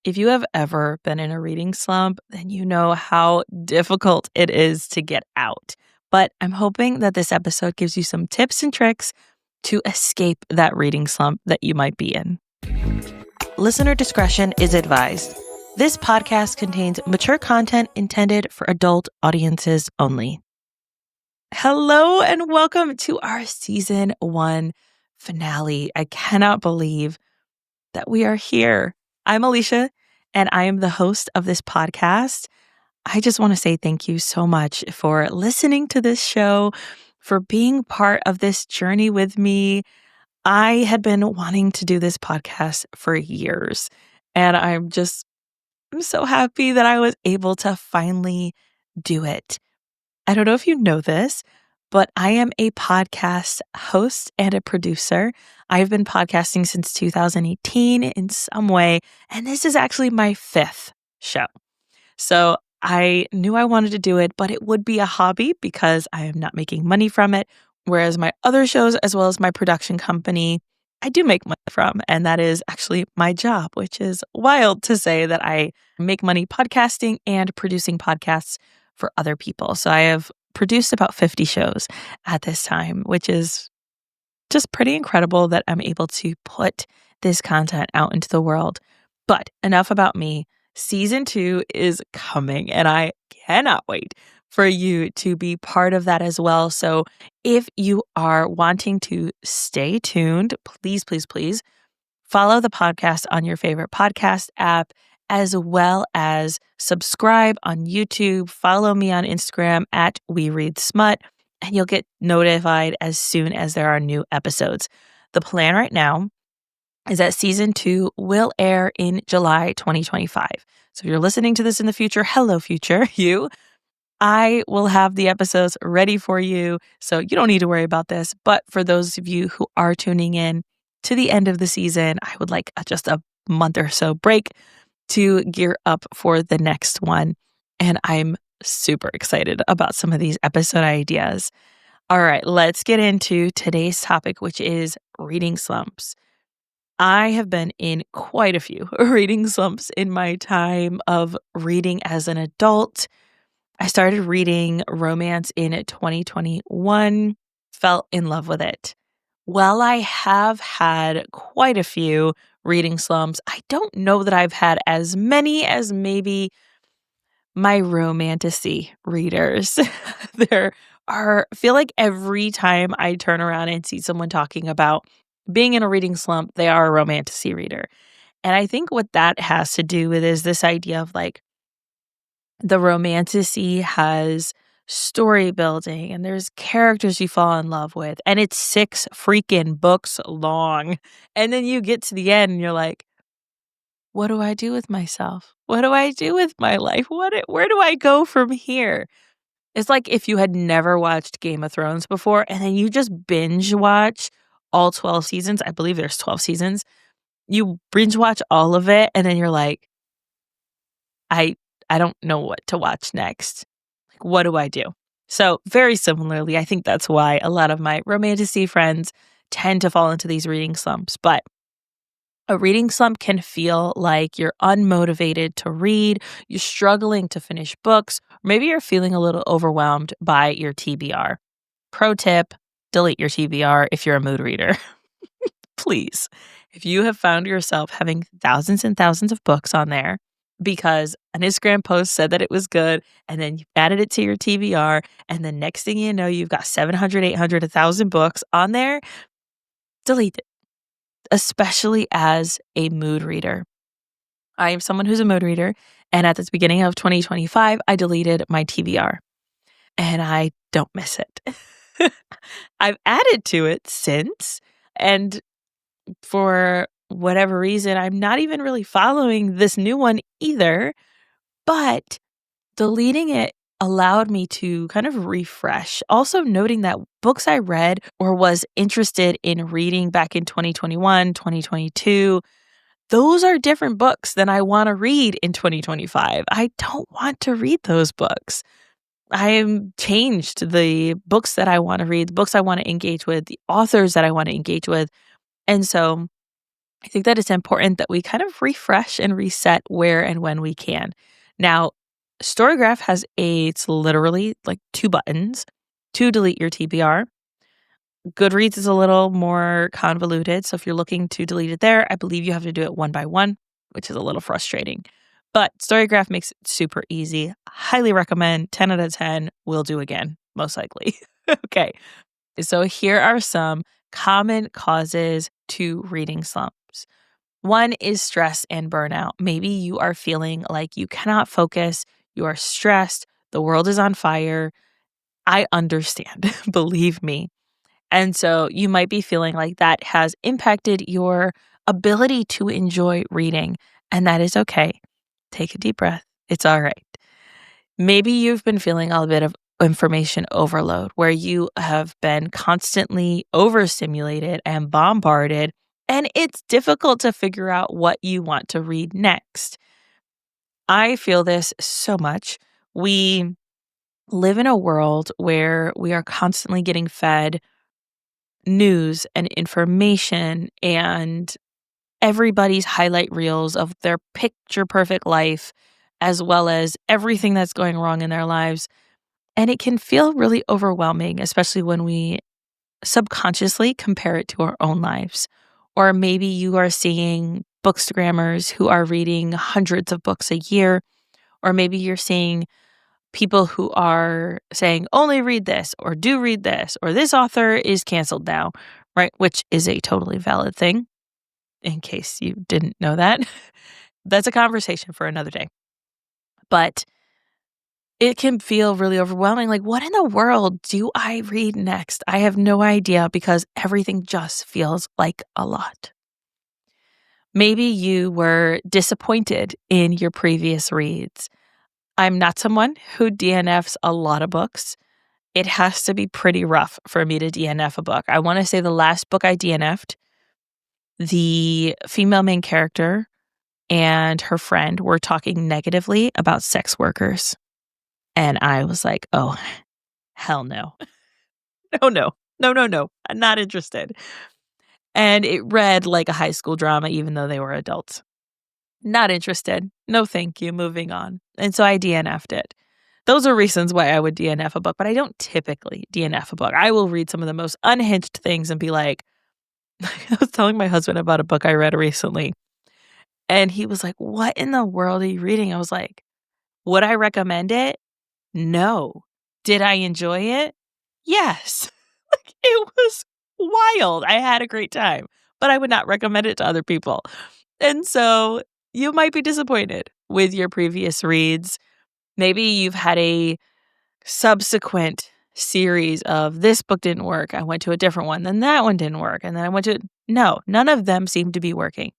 If you have ever been in a reading slump, then you know how difficult it is to get out. But I'm hoping that this episode gives you some tips and tricks to escape that reading slump that you might be in. Listener discretion is advised. This podcast contains mature content intended for adult audiences only. Hello and welcome to our season 1 finale. I cannot believe that we are here. I'm Alesia, and I am the host of this podcast. I just want to say thank you so much for listening to this show, for being part of this journey with me. I had been wanting to do this podcast for years, and I'm so happy that I was able to finally do it. I don't know if you know this, but I am a podcast host and a producer. I've been podcasting since 2018 in some way, and this is actually my 5th show. So I knew I wanted to do it, but it would be a hobby because I am not making money from it. Whereas my other shows, as well as my production company, I do make money from, and that is actually my job, which is wild to say that I make money podcasting and producing podcasts for other people. So I have produced about 50 shows at this time, which is just pretty incredible that I'm able to put this content out into the world. But enough about me. Season 2 is coming, and I cannot wait for you to be part of that as well. So if you are wanting to stay tuned, please, please, please follow the podcast on your favorite podcast app, as well as subscribe on YouTube. Follow me on Instagram at WeReadSmut, and you'll get notified as soon as there are new episodes. The plan right now is that season 2 will air in July 2025. So if you're listening to this in the future, hello future, you, I will have the episodes ready for you. So you don't need to worry about this. But for those of you who are tuning in to the end of the season, I would like just a month or so break to gear up for the next one. And I'm super excited about some of these episode ideas. All right, let's get into today's topic, which is reading slumps. I have been in quite a few reading slumps in my time of reading as an adult. I started reading romance in 2021, fell in love with it. While I have had quite a few reading slumps, I don't know that I've had as many as maybe my romantasy readers. I feel like every time I turn around and see someone talking about being in a reading slump, they are a romantasy reader. And I think what that has to do with is this idea of like the romantasy has story building and there's characters you fall in love with, and it's 6 freaking books long. And then you get to the end and you're like, what do I do with myself? What do I do with my life? Where do I go from here? It's like if you had never watched Game of Thrones before and then you just binge watch all 12 seasons. I believe there's 12 seasons. You binge watch all of it and then you're like, I don't know what to watch next. Like, what do I do? So very similarly, I think that's why a lot of my romantasy friends tend to fall into these reading slumps. But a reading slump can feel like you're unmotivated to read, you're struggling to finish books, or maybe you're feeling a little overwhelmed by your TBR. Pro tip, delete your TBR if you're a mood reader. Please. If you have found yourself having thousands and thousands of books on there because an Instagram post said that it was good, and then you added it to your TBR, and the next thing you know, you've got 700, 800, 1,000 books on there, delete it. Especially as a mood reader. I am someone who's a mood reader, and at the beginning of 2025, I deleted my TBR, and I don't miss it. I've added to it since, and for whatever reason, I'm not even really following this new one either, but deleting it allowed me to kind of refresh. Also noting that books I read or was interested in reading back in 2021, 2022, those are different books than I want to read in 2025. I don't want to read those books. I'm changed the books that I want to read, the books I want to engage with, the authors that I want to engage with. And so I think that it's important that we kind of refresh and reset where and when we can. Now, Storygraph it's literally like two buttons to delete your TBR. Goodreads is a little more convoluted. So if you're looking to delete it there, I believe you have to do it one by one, which is a little frustrating. But Storygraph makes it super easy. Highly recommend. 10 out of 10 will do again, most likely. Okay. So here are some common causes to reading slumps. One is stress and burnout. Maybe you are feeling like you cannot focus, you are stressed, the world is on fire. I understand, believe me. And so you might be feeling like that has impacted your ability to enjoy reading, and that is okay. Take a deep breath. It's all right. Maybe you've been feeling a bit of information overload where you have been constantly overstimulated and bombarded, and it's difficult to figure out what you want to read next. I feel this so much. We live in a world where we are constantly getting fed news and information and everybody's highlight reels of their picture perfect life, as well as everything that's going wrong in their lives. And it can feel really overwhelming, especially when we subconsciously compare it to our own lives. Or maybe you are seeing bookstagrammers who are reading hundreds of books a year, or maybe you're seeing people who are saying, only read this, or do read this, or this author is canceled now, right? Which is a totally valid thing, in case you didn't know that. That's a conversation for another day. But it can feel really overwhelming. Like, what in the world do I read next? I have no idea because everything just feels like a lot. Maybe you were disappointed in your previous reads. I'm not someone who DNFs a lot of books. It has to be pretty rough for me to DNF a book. I want to say the last book I DNF'd, the female main character and her friend were talking negatively about sex workers. And I was like, oh, hell no. No. I'm not interested. And it read like a high school drama, even though they were adults. Not interested. No, thank you. Moving on. And so I DNF'd it. Those are reasons why I would DNF a book, but I don't typically DNF a book. I will read some of the most unhinged things and be like, I was telling my husband about a book I read recently, and he was like, what in the world are you reading? I was like, would I recommend it? No. Did I enjoy it? Yes. Like, it was wild. I had a great time, but I would not recommend it to other people. And so you might be disappointed with your previous reads. Maybe you've had a subsequent series of this book didn't work. I went to a different one, then that one didn't work. And then I went to, no, none of them seem to be working.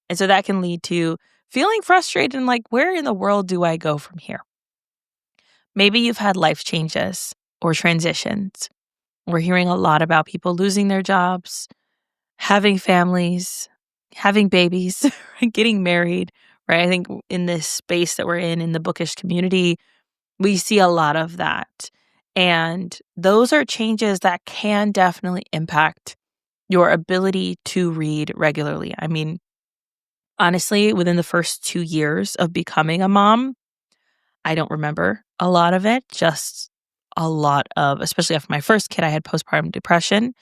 And so that can lead to feeling frustrated and like, where in the world do I go from here? Maybe you've had life changes or transitions. We're hearing a lot about people losing their jobs, having families, having babies, getting married, right? I think in this space that we're in the bookish community, we see a lot of that. And those are changes that can definitely impact your ability to read regularly. I mean, honestly, within the first 2 years of becoming a mom, I don't remember a lot of it, just a lot of, especially after my first kid, I had postpartum depression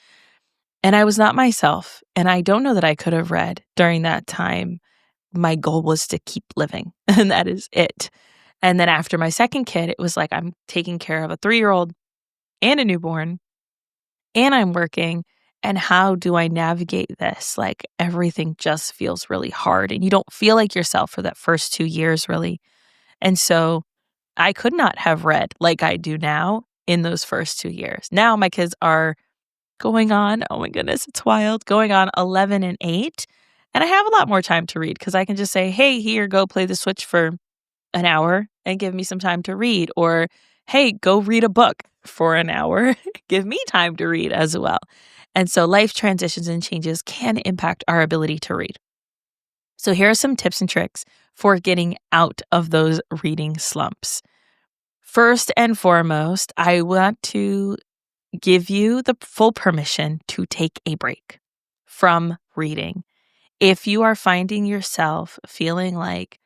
and I was not myself. And I don't know that I could have read during that time. My goal was to keep living, and that is it. And then after my second kid, it was like I'm taking care of a 3-year-old and a newborn, and I'm working. And how do I navigate this? Like everything just feels really hard, and you don't feel like yourself for that first 2 years, really. And so I could not have read like I do now in those first 2 years. Now my kids are going on, oh my goodness, it's wild, going on 11 and 8. And I have a lot more time to read because I can just say, hey, here, go play the Switch for an hour and give me some time to read. Or, hey, go read a book for an hour. Give me time to read as well. And so life transitions and changes can impact our ability to read. So here are some tips and tricks for getting out of those reading slumps. First and foremost, I want to give you the full permission to take a break from reading. If you are finding yourself feeling like,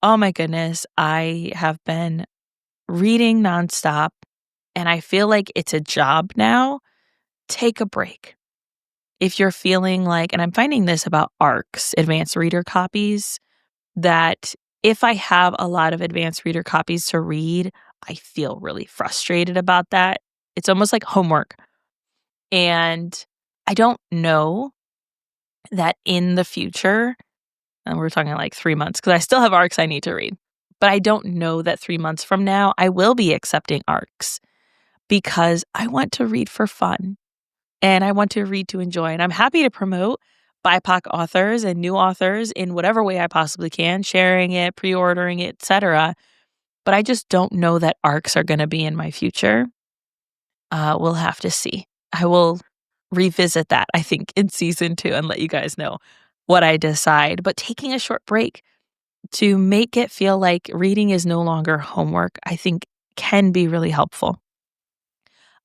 oh my goodness, I have been reading nonstop and I feel like it's a job now, take a break. If you're feeling like, and I'm finding this about ARCs, advanced reader copies, that if I have a lot of advanced reader copies to read, I feel really frustrated about that. It's almost like homework. And I don't know that in the future, and we're talking like 3 months, because I still have ARCs I need to read, but I don't know that 3 months from now I will be accepting ARCs because I want to read for fun and I want to read to enjoy. And I'm happy to promote BIPOC authors and new authors in whatever way I possibly can, sharing it, pre-ordering it, etc. But I just don't know that ARCs are going to be in my future. We'll have to see. I will revisit that, I think, in season 2 and let you guys know what I decide. But taking a short break to make it feel like reading is no longer homework, I think can be really helpful.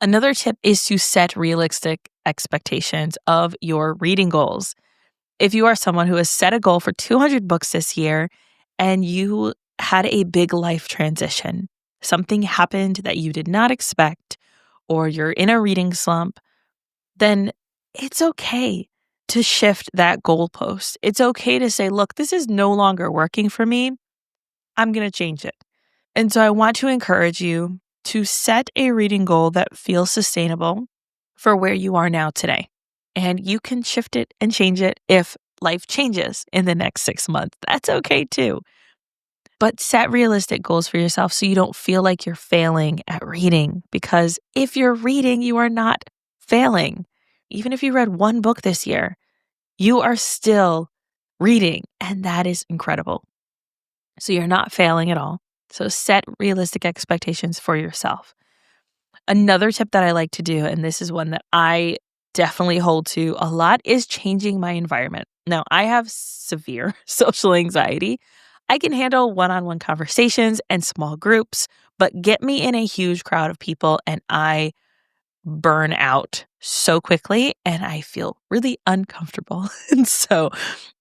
Another tip is to set realistic expectations of your reading goals. If you are someone who has set a goal for 200 books this year and you had a big life transition, something happened that you did not expect, or you're in a reading slump, then it's okay to shift that goalpost. It's okay to say, look, this is no longer working for me. I'm going to change it. And so I want to encourage you to set a reading goal that feels sustainable for where you are now today. And you can shift it and change it if life changes in the next 6 months. That's okay too. But set realistic goals for yourself so you don't feel like you're failing at reading. Because if you're reading, you are not failing. Even if you read 1 book this year, you are still reading. And that is incredible. So you're not failing at all. So set realistic expectations for yourself. Another tip that I like to do, and this is one that I definitely hold to a lot, is changing my environment. Now, I have severe social anxiety. I can handle one-on-one conversations and small groups, but get me in a huge crowd of people and I burn out so quickly and I feel really uncomfortable. And so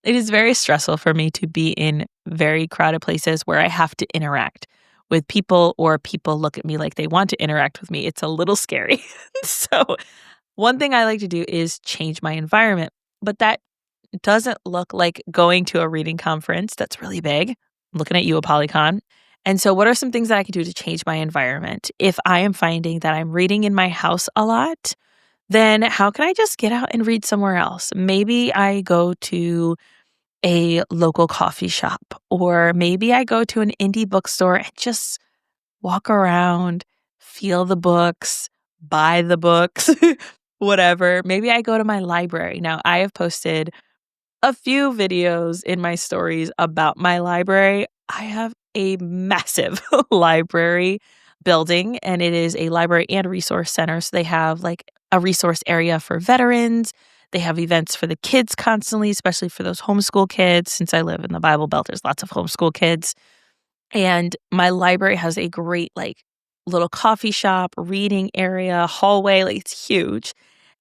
it is very stressful for me to be in very crowded places where I have to interact with people or people look at me like they want to interact with me. It's a little scary. So one thing I like to do is change my environment, but that doesn't look like going to a reading conference that's really big. I'm looking at you, Apolycon. And so what are some things that I can do to change my environment? If I am finding that I'm reading in my house a lot, then how can I just get out and read somewhere else? Maybe I go to a local coffee shop, or maybe I go to an indie bookstore and just walk around, feel the books, buy the books, whatever. Maybe I go to my library. Now, I have posted a few videos in my stories about my library. I have a massive library building, and it is a library and resource center. So they have like a resource area for veterans. They have events for the kids constantly, especially for those homeschool kids. Since I live in the Bible Belt, there's lots of homeschool kids. And my library has a great like little coffee shop, reading area, hallway. Like it's huge.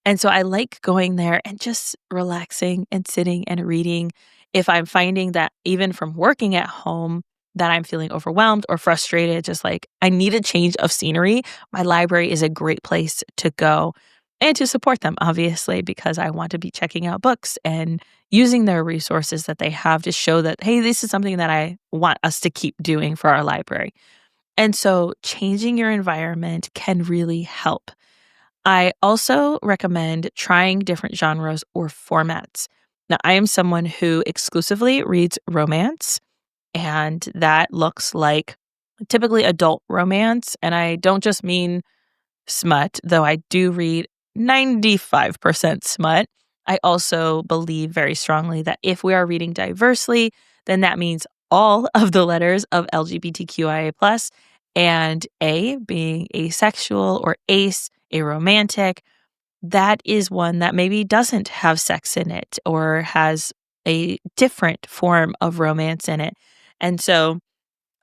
And so I like going there and just relaxing and sitting and reading. If I'm finding that even from working at home that I'm feeling overwhelmed or frustrated, just like I need a change of scenery, my library is a great place to go and to support them, obviously, because I want to be checking out books and using their resources that they have to show that, hey, this is something that I want us to keep doing for our library. And so changing your environment can really help. I also recommend trying different genres or formats. Now, I am someone who exclusively reads romance, and that looks like typically adult romance. And I don't just mean smut, though I do read 95% smut. I also believe very strongly that if we are reading diversely, then that means all of the letters of LGBTQIA+, and A being asexual or ace, a romantic, that is one that maybe doesn't have sex in it or has a different form of romance in it. And so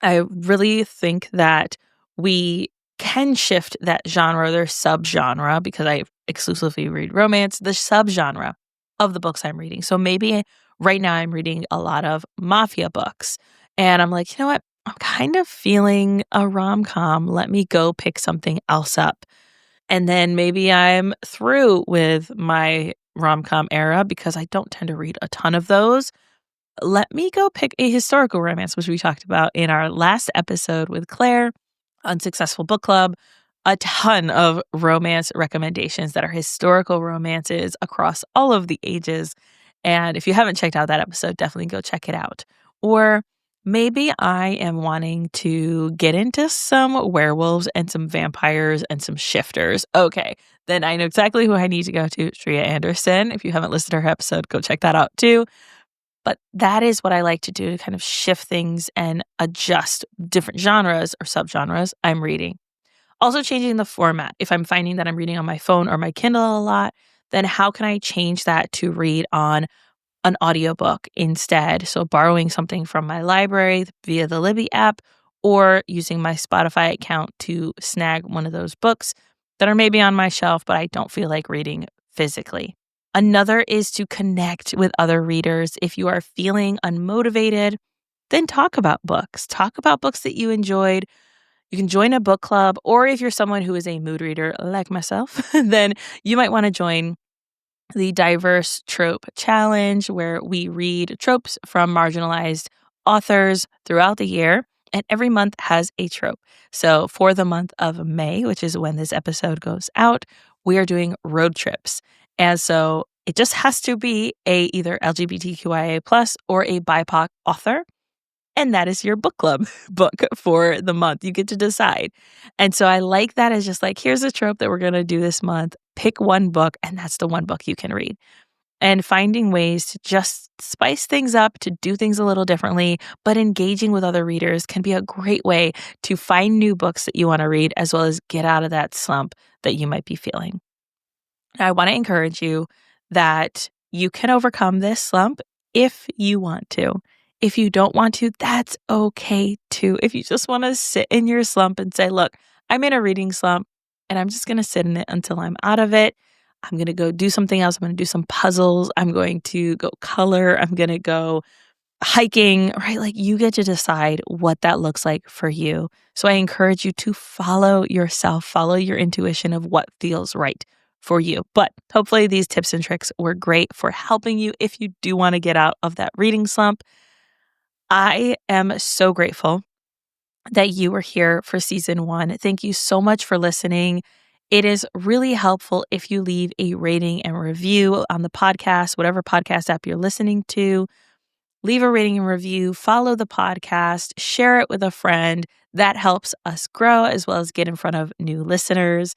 I really think that we can shift that genre, their subgenre, because I exclusively read romance, the subgenre of the books I'm reading. So maybe Right now, I'm reading a lot of mafia books. And I'm like, you know what? I'm kind of feeling a rom com. Let me go pick something else up. And then maybe I'm through with my rom com era because I don't tend to read a ton of those. Let me go pick a historical romance, which we talked about in our last episode with Claire, Unsuccessful Book Club. A ton of romance recommendations that are historical romances across all of the ages. And if you haven't checked out that episode, definitely go check it out. Or maybe I am wanting to get into some werewolves and some vampires and some shifters. Okay, then I know exactly who I need to go to, Shreya Anderson. If you haven't listened to her episode, go check that out too. But that is what I like to do to kind of shift things and adjust different genres or subgenres I'm reading. Also changing the format. If I'm finding that I'm reading on my phone or my Kindle a lot, then how can I change that to read on an audiobook instead? So borrowing something from my library via the Libby app or using my Spotify account to snag one of those books that are maybe on my shelf, but I don't feel like reading physically. Another is to connect with other readers. If you are feeling unmotivated, then talk about books. Talk about books that you enjoyed. You can join a book club, or if you're someone who is a mood reader like myself, then you might want to join the Diverse Trope Challenge, where we read tropes from marginalized authors throughout the year, and every month has a trope. So for the month of May, which is when this episode goes out, we are doing road trips. And so it just has to be a either LGBTQIA plus or a BIPOC author. And that is your book club book for the month. You get to decide. And so I like that as just like, here's a trope that we're going to do this month. Pick one book, and that's the one book you can read. And finding ways to just spice things up, to do things a little differently, but engaging with other readers can be a great way to find new books that you want to read, as well as get out of that slump that you might be feeling. I want to encourage you that you can overcome this slump if you want to. If you don't want to, that's okay too. If you just want to sit in your slump and say, look, I'm in a reading slump and I'm just going to sit in it until I'm out of it. I'm going to go do something else. I'm going to do some puzzles. I'm going to go color. I'm going to go hiking, right? Like you get to decide what that looks like for you. So I encourage you to follow yourself, follow your intuition of what feels right for you. But hopefully these tips and tricks were great for helping you if you do want to get out of that reading slump. I am so grateful that you were here for season 1. Thank you so much for listening. It is really helpful if you leave a rating and review on the podcast, whatever podcast app you're listening to. Leave a rating and review, follow the podcast, share it with a friend. That helps us grow as well as get in front of new listeners.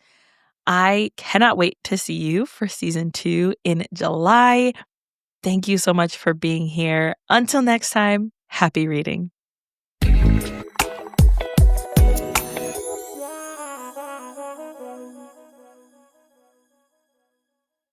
I cannot wait to see you for season 2 in July. Thank you so much for being here. Until next time, happy reading.